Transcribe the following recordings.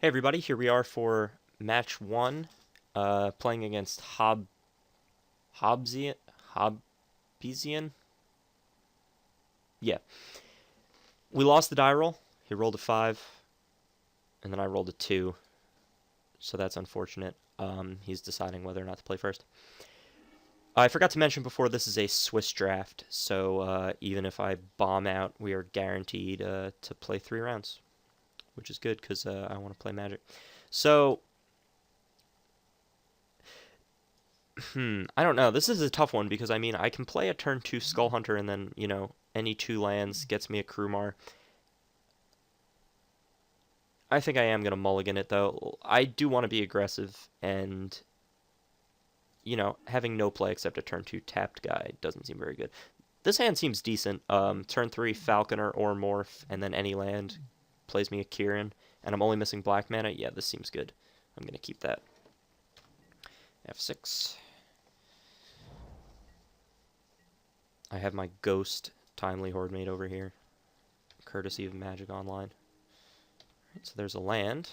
Hey everybody, here we are for match one, playing against Hobbesian. Yeah, we lost the die roll. He rolled a 5, and then I rolled a 2, so that's unfortunate. He's deciding whether or not to play first. I forgot to mention before, this is a Swiss draft, so even if I bomb out, we are guaranteed to play 3 rounds, which is good because I want to play Magic. So, I don't know. This is a tough one because, I mean, I can play a turn 2 Skull Hunter and then, any 2 lands gets me a Krumar. I think I am going to mulligan it, though. I do want to be aggressive, and, having no play except a turn 2 tapped guy doesn't seem very good. This hand seems decent. Turn 3 Falconer or Morph, and then any land plays me a Kieran, and I'm only missing black mana. Yeah, this seems good. I'm going to keep that. F6. I have my Ghost Timely Hordemate over here, courtesy of Magic Online. Right, so there's a land.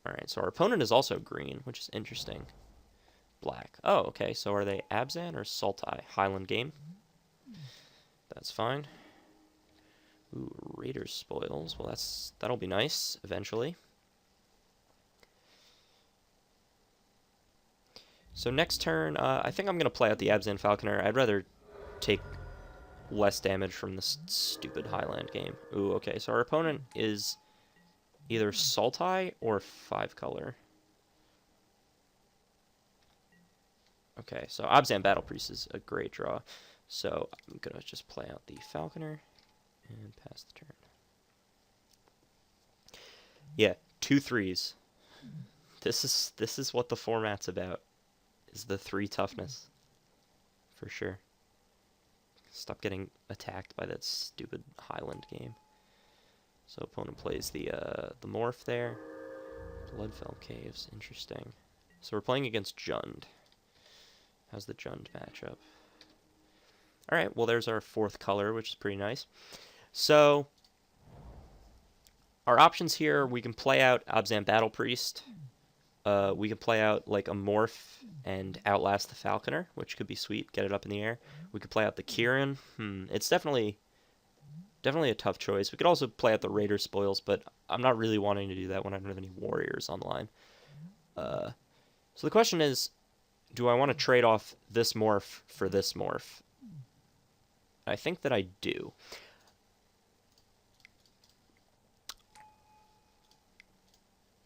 Alright, so our opponent is also green, which is interesting. Black. Oh, okay, so are they Abzan or Sultai? Highland game. That's fine. Ooh, Raiders Spoils. Well, that'll be nice, eventually. So next turn, I think I'm going to play out the Abzan Falconer. I'd rather take less damage from this stupid Highland game. Ooh, okay, so our opponent is either Sultai or 5-color. Okay, so Abzan Battle Priest is a great draw. So I'm going to just play out the Falconer and pass the turn. Yeah, 2 3s. This is what the format's about. Is the 3 toughness. For sure. Stop getting attacked by that stupid Highland game. So opponent plays the Morph there. Bloodfell Caves, interesting. So we're playing against Jund. How's the Jund matchup? Alright, well there's our 4th color, which is pretty nice. So, our options here, we can play out Abzan Battle Priest. We can play out like a Morph and outlast the Falconer, which could be sweet, get it up in the air. We could play out the Kieran. It's definitely a tough choice. We could also play out the Raider Spoils, but I'm not really wanting to do that when I don't have any Warriors on the line. So the question is, do I want to trade off this Morph for this Morph? I think that I do.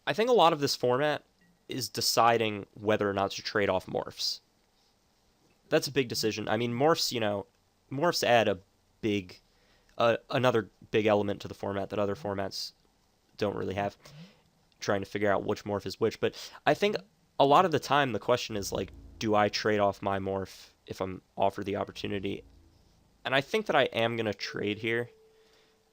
I think a lot of this format is deciding whether or not to trade off Morphs. That's a big decision. I mean, Morphs, Morphs add another big element to the format that other formats don't really have, trying to figure out which Morph is which. But I think a lot of the time the question is, like, do I trade off my Morph if I'm offered the opportunity? And I think that I am going to trade here.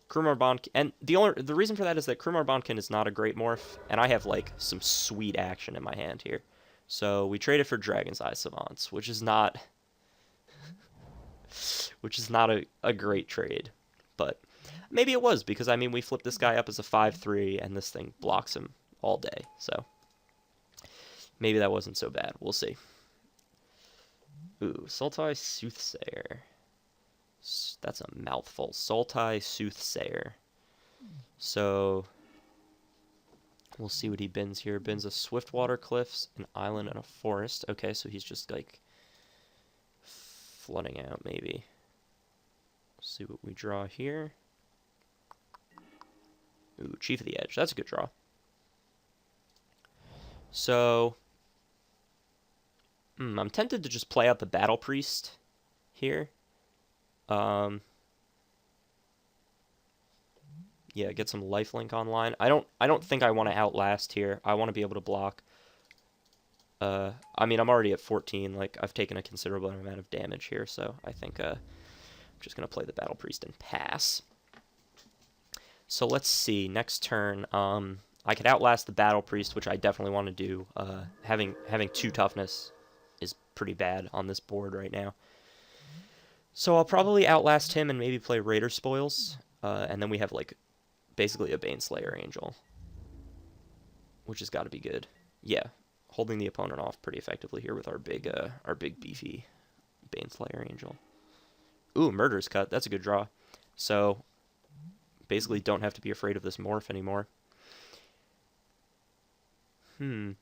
Krumar Bonkin, and the reason for that is that Krumar Bonkin is not a great Morph, and I have, like, some sweet action in my hand here. So we traded for Dragon's Eye Savants, which is not a great trade. But maybe it was, because, I mean, we flipped this guy up as a 5/3, and this thing blocks him all day. So maybe that wasn't so bad. We'll see. Ooh, Sultai Soothsayer. That's a mouthful. Sultai Soothsayer. So we'll see what he bins here. Bins a Swiftwater Cliffs, an island, and a forest. Okay, so he's just, like, flooding out, maybe. Let's see what we draw here. Ooh, Chief of the Edge. That's a good draw. So I'm tempted to just play out the Battle Priest here. Yeah, get some lifelink online. I don't think I want to outlast here. I want to be able to block. I mean, I'm already at 14. Like, I've taken a considerable amount of damage here, so I think I'm just gonna play the Battle Priest and pass. So let's see. Next turn, I could outlast the Battle Priest, which I definitely want to do. Having 2 toughness is pretty bad on this board right now. So I'll probably outlast him and maybe play Raider Spoils, and then we have, like, basically a Baneslayer Angel. which has got to be good. Yeah, holding the opponent off pretty effectively here with our big beefy Baneslayer Angel. Ooh, Murderous Cut. That's a good draw. So, basically don't have to be afraid of this morph anymore. The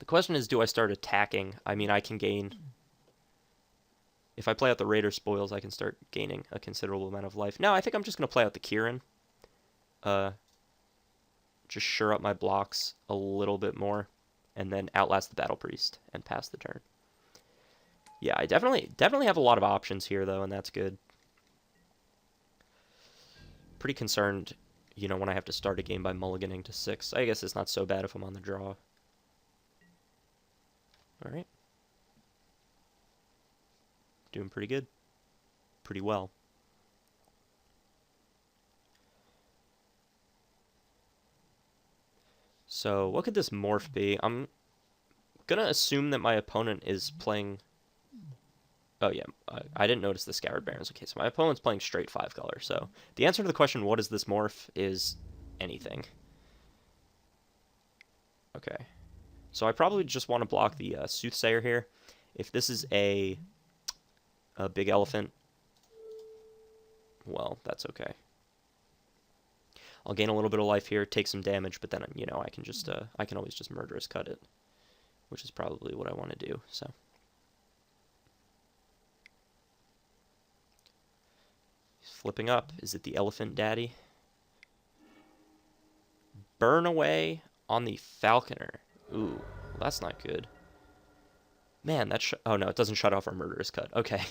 question is, do I start attacking? I mean, I can gain... If I play out the Raider Spoils, I can start gaining a considerable amount of life. No, I think I'm just going to play out the Kieran. Just shore up my blocks a little bit more, and then outlast the Battle Priest and pass the turn. Yeah, I definitely have a lot of options here, though, and that's good. Pretty concerned, you know, when I have to start a game by mulliganing to 6. I guess it's not so bad if I'm on the draw. Alright. Doing pretty good. Pretty well. So, what could this morph be? I'm gonna assume that my opponent is playing... Oh, yeah, I didn't notice the Scoured Barons. Okay, so my opponent's playing straight 5-color. So, the answer to the question, what is this morph, is anything. Okay. So, I probably just want to block the Soothsayer here. If this is a big elephant, well, that's okay. I'll gain a little bit of life here, take some damage, but then, you know, I can just, I can always just Murderous Cut it, which is probably what I want to do, so. He's flipping up. Is it the Elephant Daddy? Burn away on the Falconer. Ooh, well, that's not good. Man, that oh no, it doesn't shut off our Murderous Cut. Okay.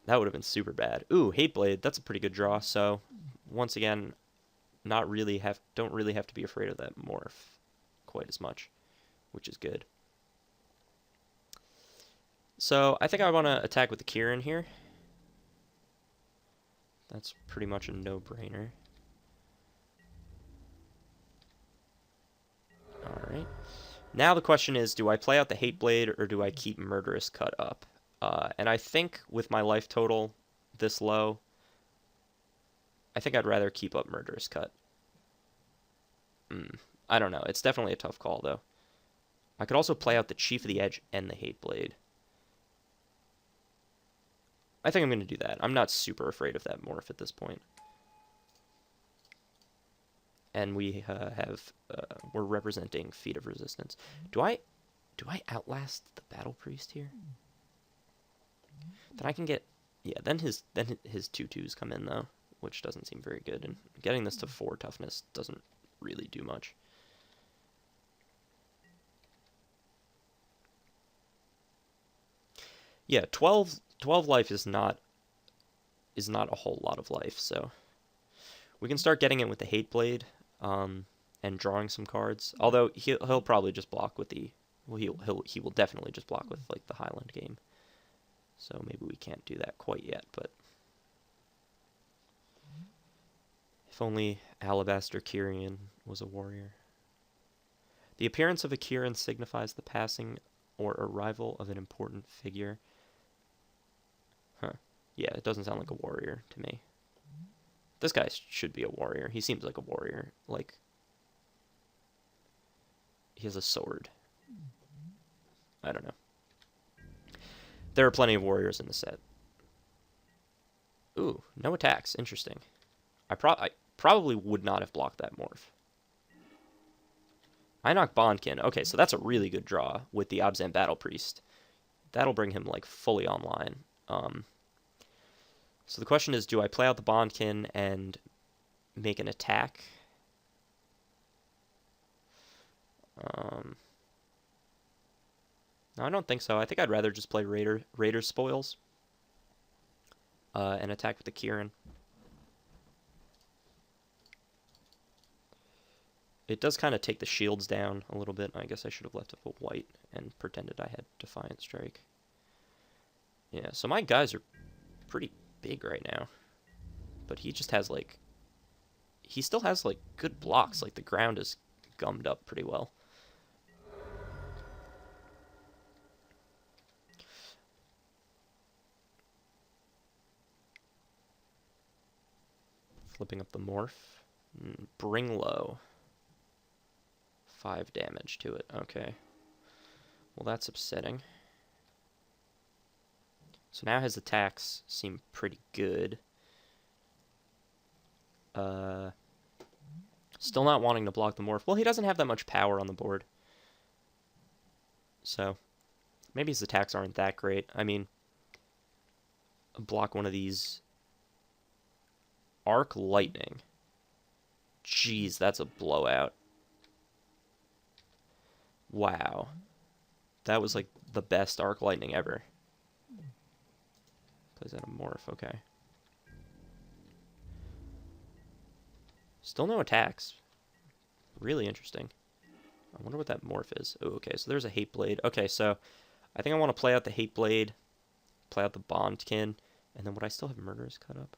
That would have been super bad. Ooh, Hateblade, that's a pretty good draw, so once again, don't really have to be afraid of that morph quite as much, which is good. So I think I want to attack with the Kieran here. That's pretty much a no-brainer. Alright. Now the question is, do I play out the Hateblade or do I keep Murderous Cut up? And I think with my life total this low, I think I'd rather keep up Murderous Cut. I don't know. It's definitely a tough call, though. I could also play out the Chief of the Edge and the Hateblade. I think I'm going to do that. I'm not super afraid of that morph at this point. And we we're representing Feat of Resistance. Do I outlast the Battle Priest here? Then I can get, yeah, then his 2/2s come in, though, which doesn't seem very good. And getting this to 4 toughness doesn't really do much. Yeah, 12 life is not a whole lot of life, so we can start getting it with the Hateblade, and drawing some cards. Although he'll probably just block with the, well, he will definitely just block with like the Highland game. So maybe we can't do that quite yet, but if only Alabaster Kieran was a warrior. The appearance of a Kieran signifies the passing or arrival of an important figure. Huh. Yeah, it doesn't sound like a warrior to me. This guy should be a warrior. He seems like a warrior. Like, he has a sword. I don't know. There are plenty of warriors in the set. Ooh, no attacks. Interesting. I probably would not have blocked that morph. I knock Bondkin. Okay, so that's a really good draw with the Abzan Battle Priest. That'll bring him, like, fully online. So the question is, do I play out the Bondkin and make an attack? No, I don't think so. I think I'd rather just play Raider Spoils and attack with the Kieran. It does kind of take the shields down a little bit. I guess I should have left it a white and pretended I had Defiant Strike. Yeah, so my guys are pretty big right now. But he just has, like... He still has, like, good blocks. Like, the ground is gummed up pretty well. Flipping up the morph. Bring low. 5 damage to it. Okay. Well, that's upsetting. So now his attacks seem pretty good. Still not wanting to block the morph. Well, he doesn't have that much power on the board. So, maybe his attacks aren't that great. I mean, block one of these. Arc Lightning. Jeez, that's a blowout. Wow. That was like the best Arc Lightning ever. Plays out a morph, okay. Still no attacks. Really interesting. I wonder what that morph is. Oh, okay, so there's a Hate Blade. Okay, so I think I want to play out the Hate Blade, play out the Bondkin, and then would I still have Murderous cut up?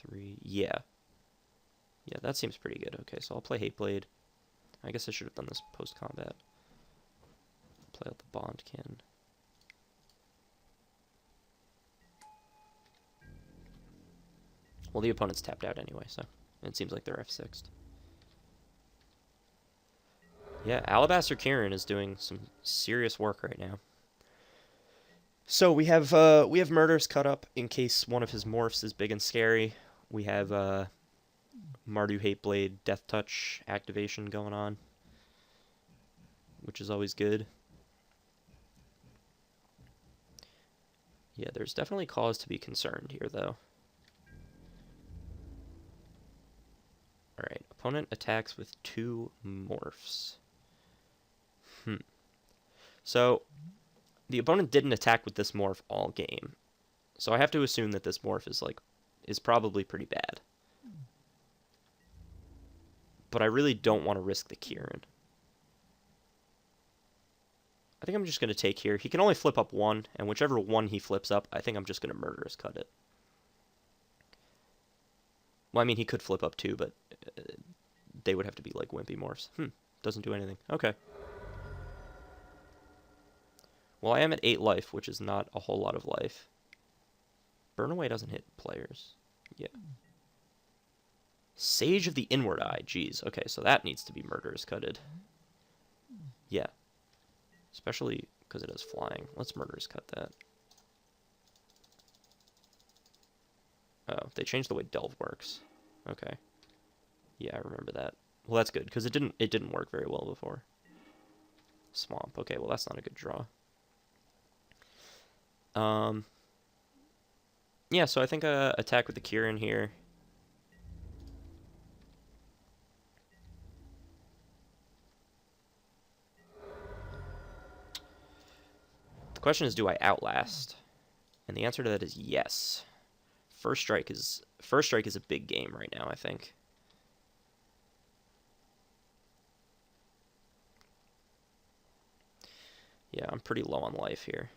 3, yeah. Yeah, that seems pretty good. Okay, so I'll play Hate Blade. I guess I should have done this post-combat. Play out the Bondkin. Well, the opponent's tapped out anyway, so it seems like they're F6'd. Yeah, Alabaster Kieran is doing some serious work right now. So we have Murderous cut up in case one of his morphs is big and scary. We have Mardu Hateblade Death Touch activation going on, which is always good. Yeah, there's definitely cause to be concerned here, though. Alright, opponent attacks with 2 morphs. So, the opponent didn't attack with this morph all game. So I have to assume that this morph is probably pretty bad. But I really don't want to risk the Kieran. I think I'm just going to take here. He can only flip up 1, and whichever one he flips up, I think I'm just going to Murderous cut it. Well, I mean, he could flip up 2, but they would have to be like wimpy morphs. Doesn't do anything. Okay. Well, I am at 8 life, which is not a whole lot of life. Burn Away doesn't hit players. Yeah. Sage of the Inward Eye. Jeez. Okay, so that needs to be Murderous cutted. Yeah. Especially because it has flying. Let's Murderous cut that. Oh, they changed the way Delve works. Okay. Yeah, I remember that. Well, that's good, because it didn't work very well before. Swamp. Okay, well, that's not a good draw. Yeah, so I think attack with the Kieran here. The question is, do I Outlast? And the answer to that is yes. First strike is a big game right now, I think. Yeah, I'm pretty low on life here.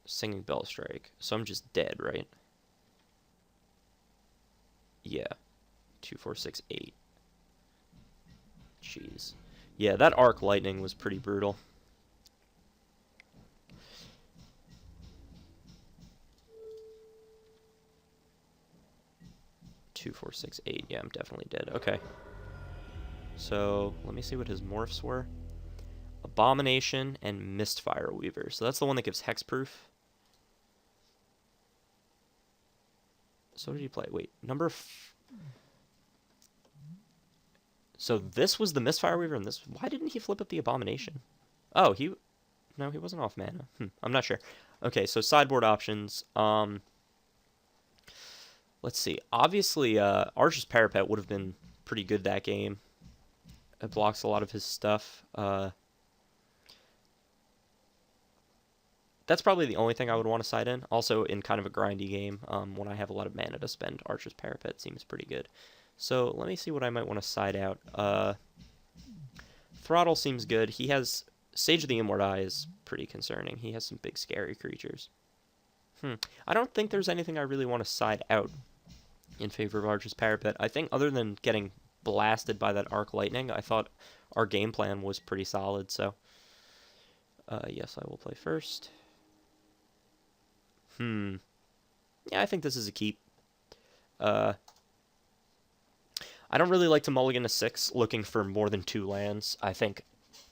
Singing Bell Strike. So I'm just dead, right? Yeah. 2, 4, 6, 8. Jeez. Yeah, that Arc Lightning was pretty brutal. Two, 4, 6, 8. Yeah, I'm definitely dead. Okay. So, let me see what his morphs were. Abomination and Mistfire Weaver. So that's the one that gives hexproof. So what did he play? Wait, so this was the Mistfire Weaver, and this... Why didn't he flip up the Abomination? Oh, no, he wasn't off mana. I'm not sure. Okay, so sideboard options. Let's see. Obviously, Archer's Parapet would have been pretty good that game. It blocks a lot of his stuff. That's probably the only thing I would want to side in. Also, in kind of a grindy game, when I have a lot of mana to spend, Archer's Parapet seems pretty good. So, let me see what I might want to side out. Throttle seems good. He has... Sage of the Inward Eye is pretty concerning. He has some big, scary creatures. I don't think there's anything I really want to side out in favor of Archer's Parapet. I think other than getting blasted by that Arc Lightning, I thought our game plan was pretty solid, so... yes, I will play first. Yeah, I think this is a keep. I don't really like to mulligan a 6 looking for more than 2 lands. I think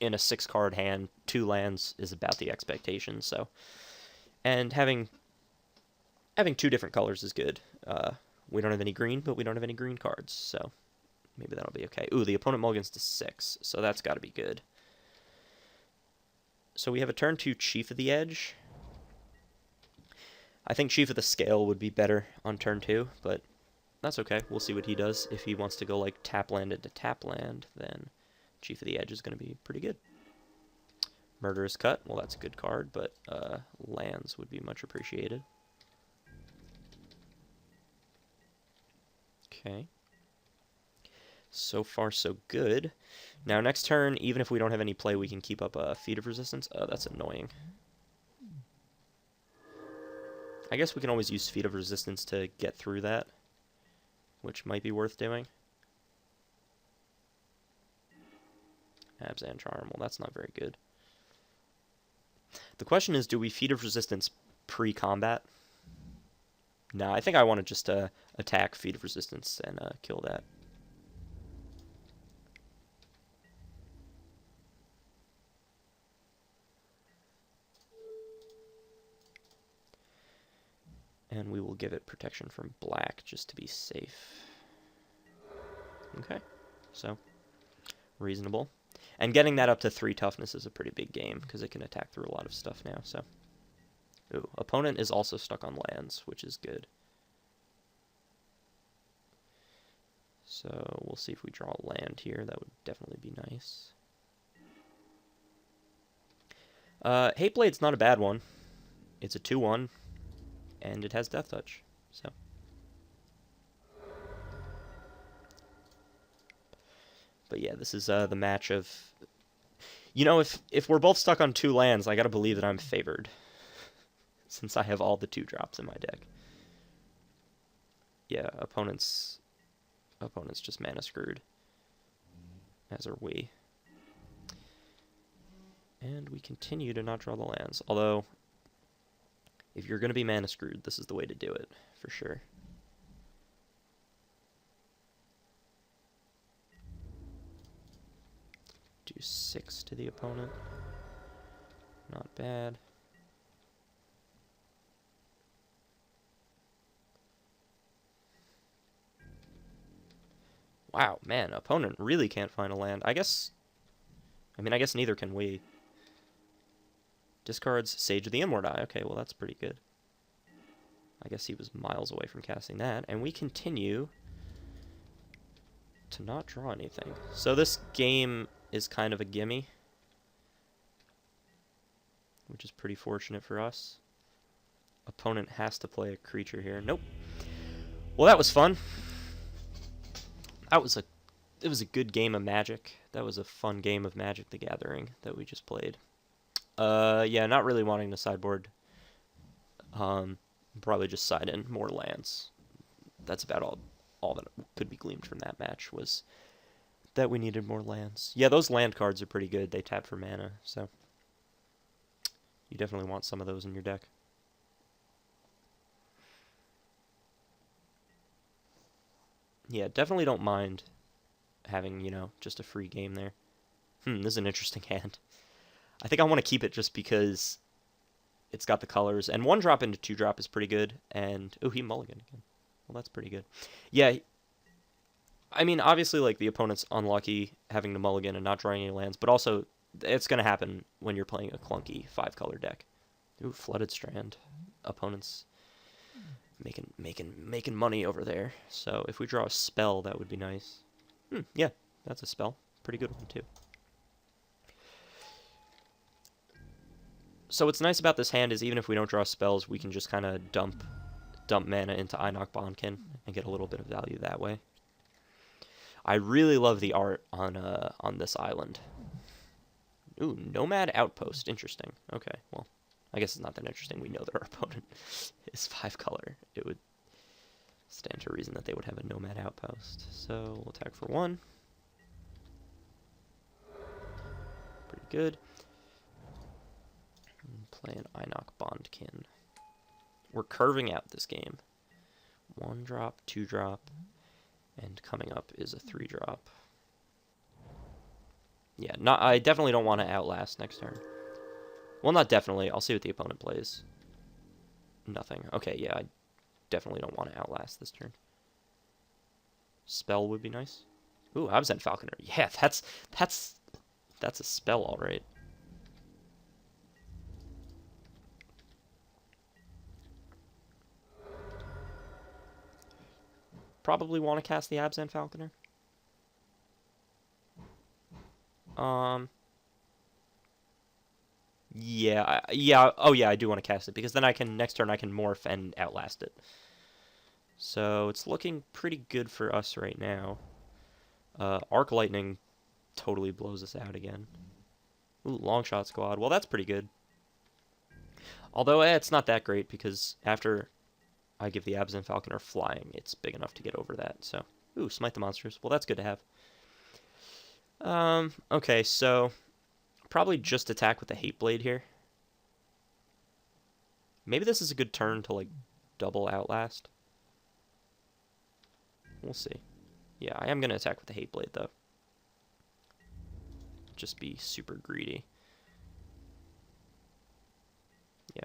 in a 6-card hand, 2 lands is about the expectation, so. And having 2 different colors is good. We don't have any green, but we don't have any green cards, so maybe that'll be okay. Ooh, the opponent mulligans to 6, so that's got to be good. So we have a turn 2 Chief of the Edge. I think Chief of the Scale would be better on turn 2, but that's okay. We'll see what he does. If he wants to go like tap land into tap land, then Chief of the Edge is going to be pretty good. Murderous Cut, well, that's a good card, but lands would be much appreciated. Okay. So far, so good. Now, next turn, even if we don't have any play, we can keep up a Feat of Resistance. Oh, that's annoying. I guess we can always use Feat of Resistance to get through that, which might be worth doing. Abzan Charm, well, that's not very good. The question is, do we Feat of Resistance pre-combat? No, I think I want to just attack Feat of Resistance and kill that. And we will give it protection from black just to be safe. Okay, so reasonable. And getting that up to 3 toughness is a pretty big game because it can attack through a lot of stuff now. So, ooh, opponent is also stuck on lands, which is good. So we'll see if we draw a land here. That would definitely be nice. Hateblade's not a bad one. It's a 2/1. And it has Death Touch, so. But yeah, this is the match of... You know, if we're both stuck on 2 lands, I gotta believe that I'm favored. Since I have all the 2-drops in my deck. Yeah, opponent's just mana screwed. As are we. And we continue to not draw the lands. Although... if you're going to be mana screwed, this is the way to do it, for sure. Do 6 to the opponent. Not bad. Wow, man, opponent really can't find a land. I guess neither can we. Discards Sage of the Immortai. Okay, well, that's pretty good. I guess he was miles away from casting that. And we continue to not draw anything. So this game is kind of a gimme, which is pretty fortunate for us. Opponent has to play a creature here. Nope. Well, that was fun. It was a good game of Magic. That was a fun game of Magic the Gathering that we just played. Yeah, not really wanting to sideboard. Probably just side in more lands. That's about all that could be gleaned from that match was that we needed more lands. Yeah, those land cards are pretty good. They tap for mana, so you definitely want some of those in your deck. Yeah, definitely don't mind having, you know, just a free game there. This is an interesting hand. I think I want to keep it just because it's got the colors. And 1-drop into 2-drop is pretty good. And, oh, he mulliganed again. Well, that's pretty good. Yeah, I mean, obviously, like, the opponent's unlucky having to mulligan and not drawing any lands. But also, it's going to happen when you're playing a clunky 5-color deck. Ooh, Flooded Strand. Opponent's making money over there. So if we draw a spell, that would be nice. Yeah, that's a spell. Pretty good one, too. So what's nice about this hand is even if we don't draw spells, we can just kind of dump mana into Einok Bondkin and get a little bit of value that way. I really love the art on this island. Ooh, Nomad Outpost. Interesting. Okay, well, I guess it's not that interesting. We know that our opponent is 5-color. It would stand to reason that they would have a Nomad Outpost. So we'll attack for 1. Pretty good. Play an Einok Bondkin. We're curving out this game. 1 drop, 2 drop, and coming up is a 3 drop. Yeah, I definitely don't want to outlast next turn. Well, not definitely. I'll see what the opponent plays. Nothing. Okay, yeah, I definitely don't want to outlast this turn. Spell would be nice. Ooh, Absent Falconer. Yeah, that's a spell, all right. Probably want to cast the Absent Falconer. Yeah, oh yeah, I do want to cast it because then next turn I can morph and outlast it. So it's looking pretty good for us right now. Arc Lightning totally blows us out again. Ooh, Long Shot Squad. Well, that's pretty good. Although it's not that great because after I give the Absent Falconer flying, it's big enough to get over that. So, ooh, Smite the Monsters. Well, that's good to have. Okay, so probably just attack with the Hate Blade here. Maybe this is a good turn to, like, double Outlast. We'll see. Yeah, I am going to attack with the Hate Blade, though. Just be super greedy. Yeah.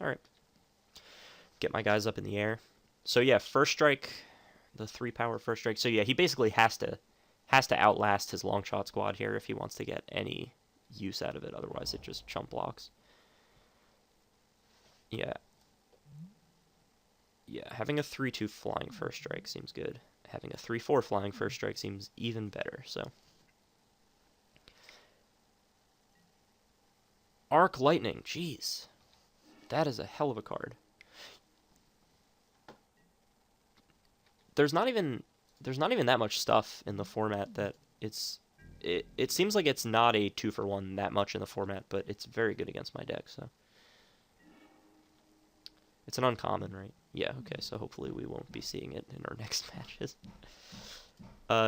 Alright. Get my guys up in the air. So yeah, first strike, the 3-power first strike. So yeah, he basically has to outlast his long shot squad here if he wants to get any use out of it. Otherwise, it just chump blocks. Yeah. Yeah, having a 3-2 flying first strike seems good. Having a 3-4 flying first strike seems even better, so. Arc Lightning, jeez. That is a hell of a card. There's not even that much stuff in the format that it seems like it's not a 2-for-1 that much in the format, but it's very good against my deck, so. It's an uncommon, right? Yeah, okay, so hopefully we won't be seeing it in our next matches.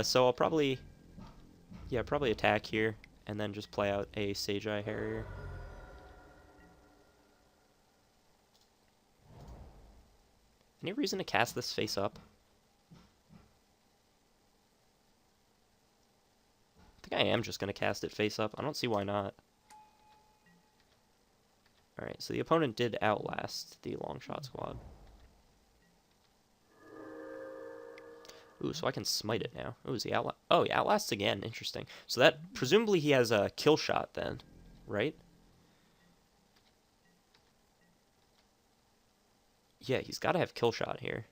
So I'll probably attack here, and then just play out a Sage Eye Harrier. Any reason to cast this face up? I think I am just going to cast it face up. I don't see why not. Alright, so the opponent did outlast the long shot squad. Ooh, so I can smite it now. Ooh, is he outlast? Oh, he outlasts again. Interesting. So that, presumably he has a kill shot then, right? Yeah, he's got to have kill shot here.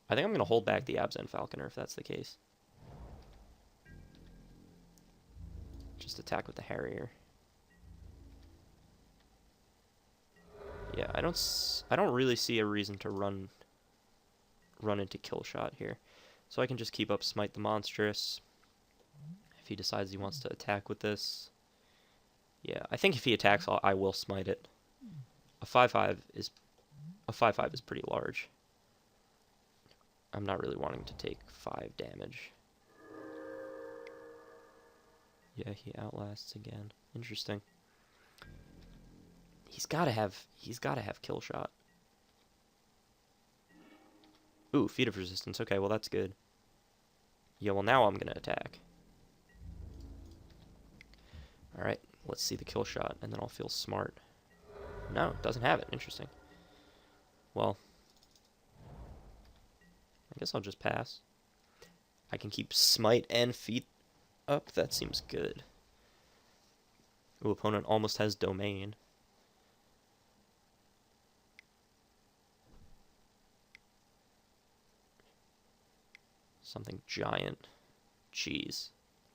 I think I'm going to hold back the Absent Falconer if that's the case. Just attack with the Harrier. Yeah, I don't really see a reason to run into kill shot here. So I can just keep up Smite the Monstrous. If he decides he wants to attack with this. Yeah, I think if he attacks, I will smite it. A 5/5 is pretty large. I'm not really wanting to take 5 damage. Yeah, he outlasts again. Interesting. He's gotta have kill shot. Ooh, Feat of Resistance. Okay, well that's good. Yeah, well now I'm gonna attack. Alright, let's see the kill shot, and then I'll feel smart. No, it doesn't have it. Interesting. Well, I guess I'll just pass. I can keep Smite and Feat up. That seems good. Ooh, opponent almost has Domain. Something giant. Jeez.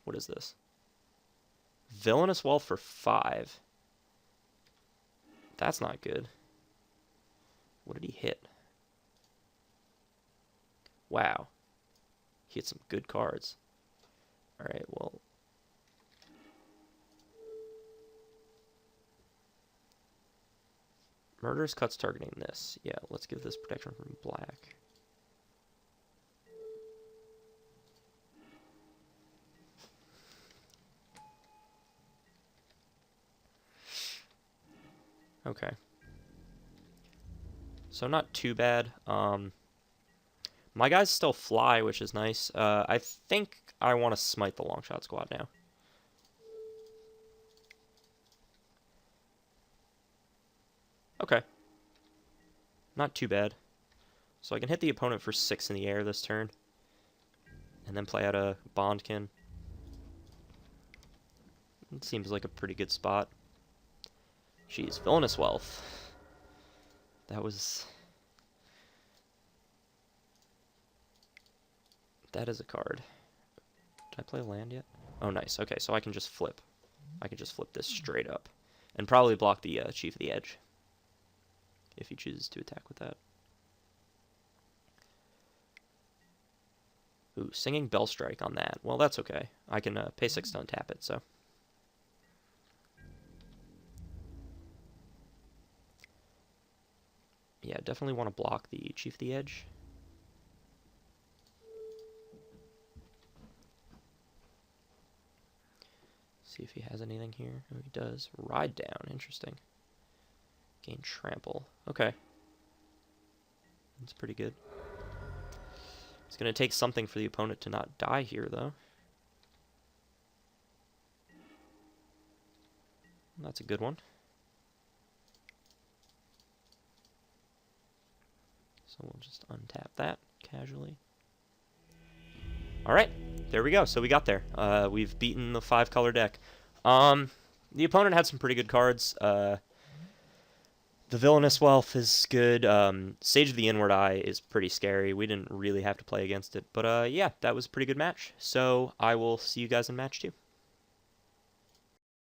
What is this? Villainous Wealth for 5. That's not good. What did he hit? Wow. He hit some good cards. Alright, well. Murderous Cut's targeting this. Yeah, let's give this protection from black. Okay. So not too bad. My guys still fly, which is nice. I think I want to smite the long shot squad now. Okay. Not too bad. So I can hit the opponent for 6 in the air this turn. And then play out a Bondkin. It seems like a pretty good spot. Jeez, Villainous Wealth. That is a card. Did I play land yet? Oh, nice. Okay, so I can just flip. I can just flip this straight up. And probably block the Chief of the Edge. If he chooses to attack with that. Ooh, Singing Bell Strike on that. Well, that's okay. I can pay 6 to untap it, so. Yeah, definitely want to block the Chief of the Edge. See if he has anything here. Oh, he does. Ride Down. Interesting. Gain Trample. Okay. That's pretty good. It's going to take something for the opponent to not die here, though. That's a good one. So we'll just untap that casually. Alright, there we go. So we got there. We've beaten the 5-color deck. The opponent had some pretty good cards. The Villainous Wealth is good. Sage of the Inward Eye is pretty scary. We didn't really have to play against it. But yeah, that was a pretty good match. So I will see you guys in match 2.